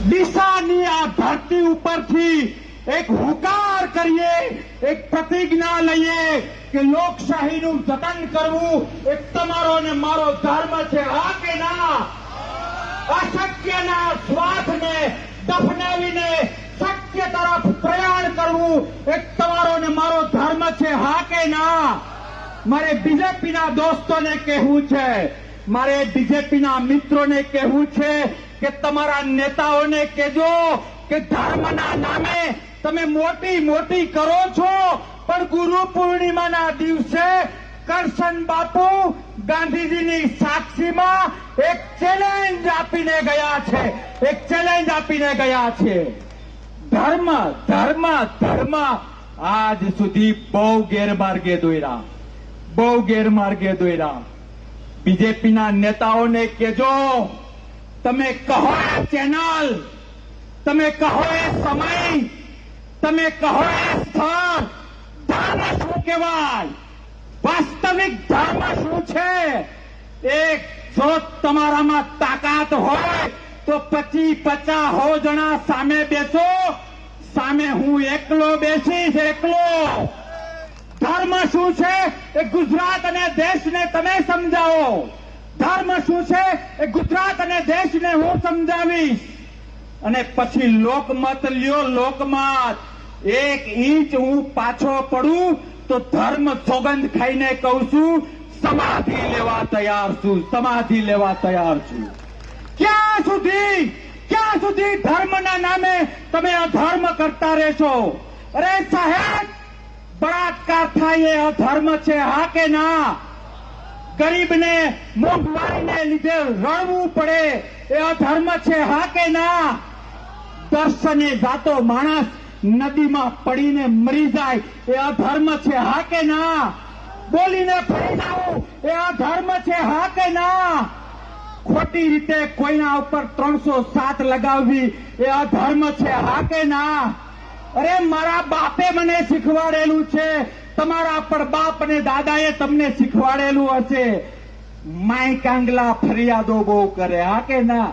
ડીસાની આ ધરતી ઉપરથી એક હુંકાર કરીએ, એક પ્રતિજ્ઞા લઈએ કે લોકશાહીનું જતન કરવું એ તમારો અને મારો ધર્મ છે. હા કે ના? અશક્યના સ્વાર્થને દફનાવીને શક્ય તરફ પ્રયાણ કરવું એ તમારો અને મારો ધર્મ છે. હા કે ના? મારે બીજેપીના દોસ્તોને કહેવું છે, મારે બીજેપીના મિત્રોને કહેવું છે કે તમારા નેતાઓને કહેજો કે ધર્મના નામે તમે મોટી મોટી કરો છો, પણ ગુરુ પૂર્ણિમાના દિવસે કરશન બાપુ ગાંધીજીની સાક્ષીમાં એક ચેલેન્જ આપીને ગયા છે, એક ચેલેન્જ આપીને ગયા છે. ધર્મ ધર્મ ધર્મ આજ સુધી બહુ ગેરમાર્ગે દોર્યા, બહુ ગેરમાર્ગે દોર્યા. બીજેપીના નેતાઓને કહેજો, તમે કહો એ ચેનલ, તમે કહો એ સમય, તમે કહો એ સ્થળ, ધર્મ શું કહેવાય, વાસ્તવિક ધર્મ શું છે? એક જો તમારામાં તાકાત હોય તો 50-50 જણા સામે બેસો, સામે હું એકલો બેસીશ, એકલો. ધર્મ શું છે એ ગુજરાત અને દેશને તમે સમજાવો. ધર્મ શું છે એ ગુજરાત અને દેશને હું સમજાવીશ, અને પછી લોકમત લ્યો, લોકમત. 1 ઇંચ હું પાછો પડું તો ધર્મ સોગંદ ખાઈને કહું છું, સમાધિ લેવા તૈયાર છું, સમાધિ લેવા તૈયાર છું. ક્યાં સુધી ધર્મના નામે તમે અધર્મ કરતા રહેશો? અરે સાહેબ, બળાત્કાર થાય એ અધર્મ છે. હા કે ના? ગરીબને મોંઘવારીને લીધે રડવું પડે એ અધર્મ છે. હા કે ના? દર્શને જાતો માણસ નદીમાં પડીને મરી જાય એ અધર્મ છે. હા કે ના? બોલીને ફરી જવું એ અધર્મ છે. હા કે ના? ખોટી રીતે કોઈના ઉપર 307 લગાવવી એ અધર્મ છે. હા કે ના? અરે મારા બાપે મને શીખવાડેલું છે, તમારા પણ બાપ અને દાદાએ તમને શીખવાડેલું હશે. માય કાંગલા ફરિયાદો બહુ કરે. હા કે ના?